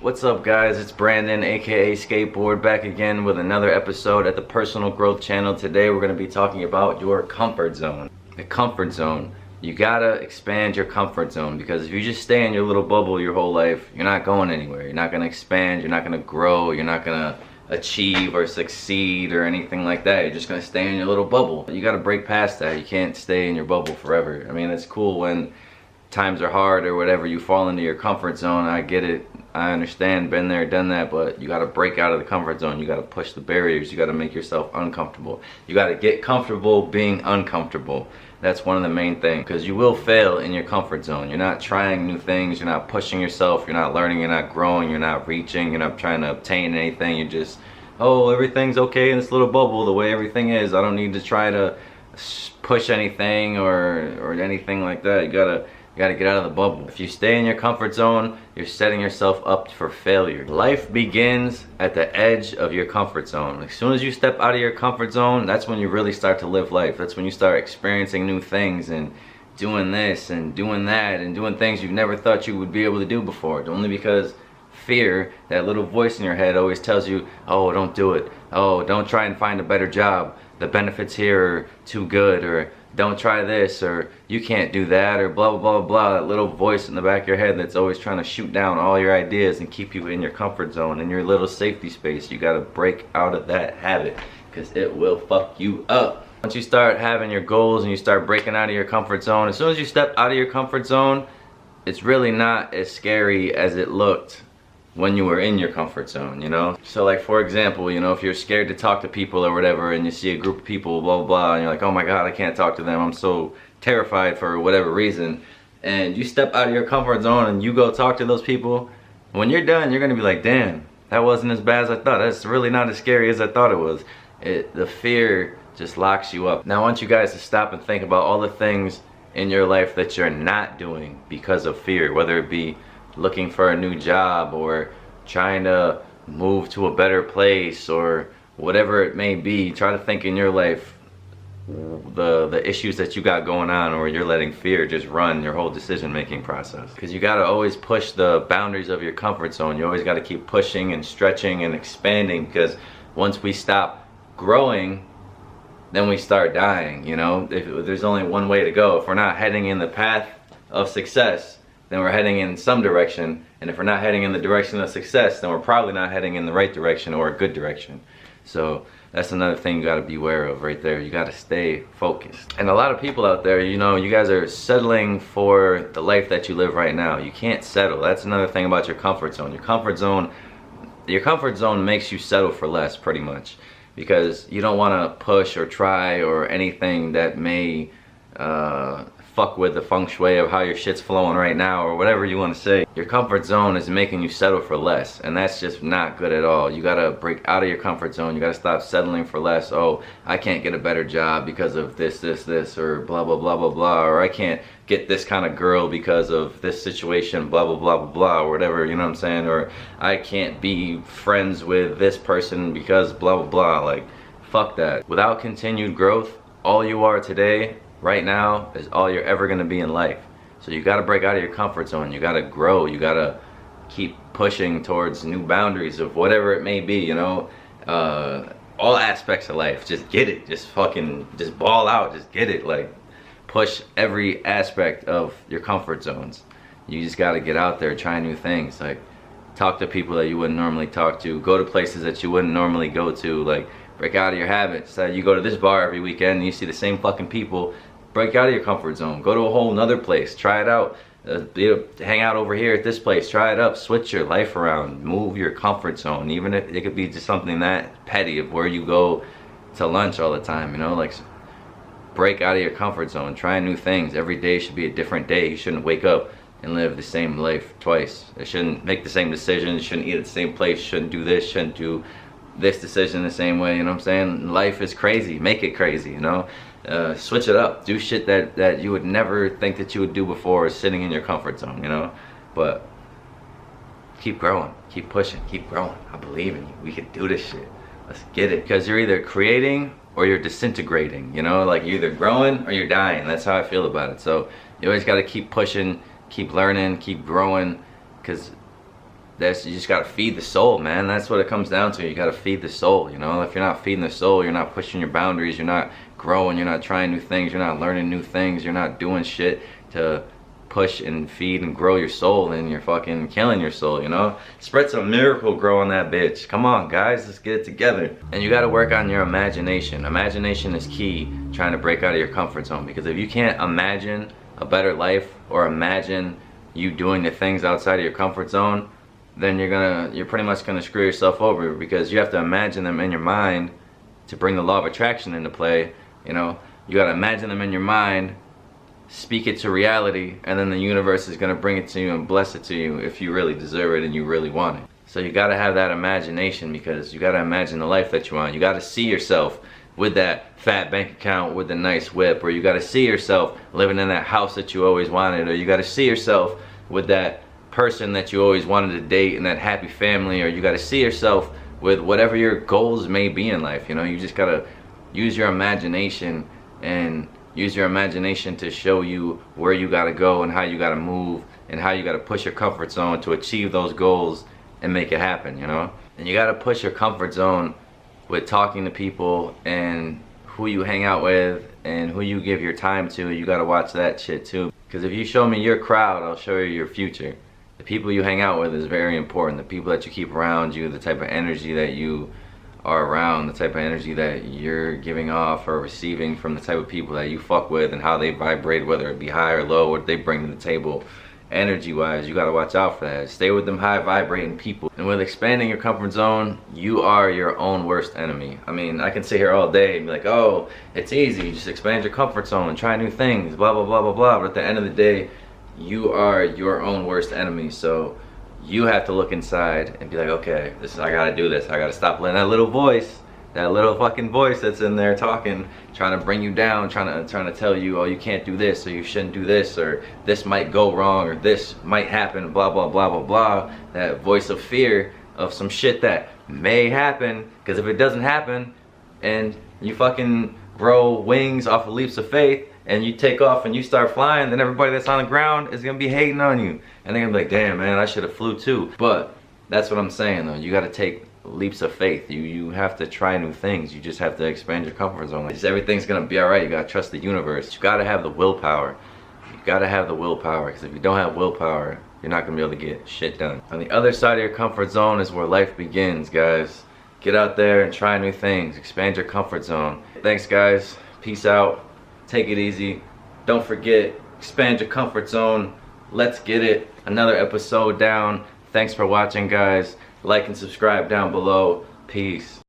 What's up, guys? It's Brandon, aka Skateboard, back again with another episode at the Personal Growth Channel. Today we're going to be talking about your comfort zone. The comfort zone. You gotta expand your comfort zone, because if you just stay in your little bubble your whole life, you're not going anywhere. You're not going to expand, you're not going to grow, you're not going to achieve or succeed or anything like that. You're just going to stay in your little bubble. You got to break past that. You can't stay in your bubble forever. I mean, it's cool when times are hard or whatever, you fall into your comfort zone. I get it, I understand, been there, done that, but you got to break out of the comfort zone. You got to push the barriers. You got to make yourself uncomfortable. You got to get comfortable being uncomfortable. That's one of the main things, because you will fail in your comfort zone. You're not trying new things, you're not pushing yourself, you're not learning, you're not growing, you're not reaching, you're not trying to obtain anything. You're just, oh, everything's okay in this little bubble the way everything is. I don't need to try to push anything or anything like that. You gotta get out of the bubble. If you stay in your comfort zone, you're setting yourself up for failure. Life begins at the edge of your comfort zone. As soon as you step out of your comfort zone, that's when you really start to live life. That's when you start experiencing new things and doing this and doing that and doing things you never thought you would be able to do before. Only because fear, that little voice in your head, always tells you, oh, don't do it. Oh, don't try and find a better job. The benefits here are too good, or don't try this, or you can't do that, or blah, blah, blah, blah. That little voice in the back of your head that's always trying to shoot down all your ideas and keep you in your comfort zone, in your little safety space. You gotta break out of that habit, because it will fuck you up. Once you start having your goals and you start breaking out of your comfort zone, as soon as you step out of your comfort zone, it's really not as scary as it looked when you were in your comfort zone, you know? So like, for example, you know, if you're scared to talk to people or whatever, and you see a group of people, blah, blah, blah, and you're like, oh my God, I can't talk to them, I'm so terrified for whatever reason, and you step out of your comfort zone and you go talk to those people, when you're done, you're gonna be like, damn, that wasn't as bad as I thought. That's really not as scary as I thought it was. The fear just locks you up. Now I want you guys to stop and think about all the things in your life that you're not doing because of fear, whether it be looking for a new job or trying to move to a better place or whatever it may be. Try to think in your life the issues that you got going on, or you're letting fear just run your whole decision making process. Because you got to always push the boundaries of your comfort zone. You always got to keep pushing and stretching and expanding, because once we stop growing, then we start dying, you know? If there's only one way to go. If we're not heading in the path of success, then we're heading in some direction, and if we're not heading in the direction of success, then we're probably not heading in the right direction or a good direction. So that's another thing you gotta be aware of right there. You gotta stay focused. And a lot of people out there, you know, you guys are settling for the life that you live right now. You can't settle. That's another thing about your comfort zone. Your comfort zone makes you settle for less, pretty much, because you don't wanna push or try or anything that may fuck with the feng shui of how your shit's flowing right now, or whatever you want to say. Your comfort zone is making you settle for less, and that's just not good at all. You gotta break out of your comfort zone. You gotta stop settling for less. Oh, I can't get a better job because of this, or blah, blah, blah, blah, blah, or I can't get this kind of girl because of this situation, blah, blah, blah, blah, blah, or whatever, you know what I'm saying? Or I can't be friends with this person because blah, blah, blah. Like, fuck that. Without continued growth, all you are today, right now, is all you're ever gonna be in life. So you gotta break out of your comfort zone. You gotta grow. You gotta keep pushing towards new boundaries of whatever it may be, you know? All aspects of life. Just get it. Just ball out. Just get it. Like, push every aspect of your comfort zones. You just gotta get out there, try new things. Like, talk to people that you wouldn't normally talk to. Go to places that you wouldn't normally go to. Like, break out of your habits. You go to this bar every weekend and you see the same fucking people. Break out of your comfort zone. Go to a whole nother place. Try it out. Hang out over here at this place. Try it up. Switch your life around. Move your comfort zone. Even if it could be just something that petty of where you go to lunch all the time, you know? Like, break out of your comfort zone. Try new things. Every day should be a different day. You shouldn't wake up and live the same life twice. You shouldn't make the same decisions. You shouldn't eat at the same place. You shouldn't do this. Shouldn't do this decision the same way, you know what I'm saying? Life is crazy. Make it crazy, you know? Switch it up. Do shit that you would never think that you would do before, sitting in your comfort zone, you know? But keep growing, keep pushing, keep growing. I believe in you. We can do this shit. Let's get it. Because you're either creating or you're disintegrating, you know? Like, you're either growing or you're dying. That's how I feel about it. So you always got to keep pushing, keep learning, keep growing, because you just gotta feed the soul, man. That's what it comes down to. You gotta feed the soul, you know? If you're not feeding the soul, you're not pushing your boundaries, you're not growing, you're not trying new things, you're not learning new things, you're not doing shit to push and feed and grow your soul, then you're fucking killing your soul, you know? Spread some miracle grow on that bitch. Come on, guys, let's get it together. And you gotta work on your imagination. Imagination is key trying to break out of your comfort zone, because if you can't imagine a better life or imagine you doing the things outside of your comfort zone, then you're pretty much gonna screw yourself over, because you have to imagine them in your mind to bring the law of attraction into play. You know, you gotta imagine them in your mind, speak it to reality, and then the universe is gonna bring it to you and bless it to you if you really deserve it and you really want it. So you gotta have that imagination, because you gotta imagine the life that you want. You gotta see yourself with that fat bank account with the nice whip, or you gotta see yourself living in that house that you always wanted, or you gotta see yourself with that person that you always wanted to date and that happy family, or you gotta see yourself with whatever your goals may be in life. You know, you just gotta use your imagination, and use your imagination to show you where you gotta go and how you gotta move and how you gotta push your comfort zone to achieve those goals and make it happen, you know? And you gotta push your comfort zone with talking to people and who you hang out with and who you give your time to. You gotta watch that shit too. Because if you show me your crowd, I'll show you your future. The people you hang out with is very important. The people that you keep around you, the type of energy that you are around, the type of energy that you're giving off or receiving from the type of people that you fuck with and how they vibrate, whether it be high or low, what they bring to the table energy wise. You gotta watch out for that. Stay with them high vibrating people. And with expanding your comfort zone, you are your own worst enemy. I mean, I can sit here all day and be like, oh, it's easy, just expand your comfort zone and try new things, blah blah blah blah blah, but at the end of the day, you are your own worst enemy. So you have to look inside and be like, okay, I gotta do this. I gotta stop letting that little voice, that little fucking voice that's in there talking, trying to bring you down, trying to tell you, oh, you can't do this, or you shouldn't do this, or this might go wrong, or this might happen, blah blah blah blah blah. That voice of fear of some shit that may happen, because if it doesn't happen and you fucking grow wings off of leaps of faith and you take off and you start flying, then everybody that's on the ground is gonna be hating on you, and they're gonna be like, damn man, I should have flew too. But that's what I'm saying though, you gotta take leaps of faith. You have to try new things. You just have to expand your comfort zone. Just everything's gonna be alright. You gotta trust the universe. You gotta have the willpower. You gotta have the willpower, because if you don't have willpower, you're not gonna be able to get shit done. On the other side of your comfort zone is where life begins, guys. Get out there and try new things. Expand your comfort zone. Thanks guys. Peace out. Take it easy. Don't forget, expand your comfort zone. Let's get it. Another episode down. Thanks for watching, guys. Like and subscribe down below. Peace.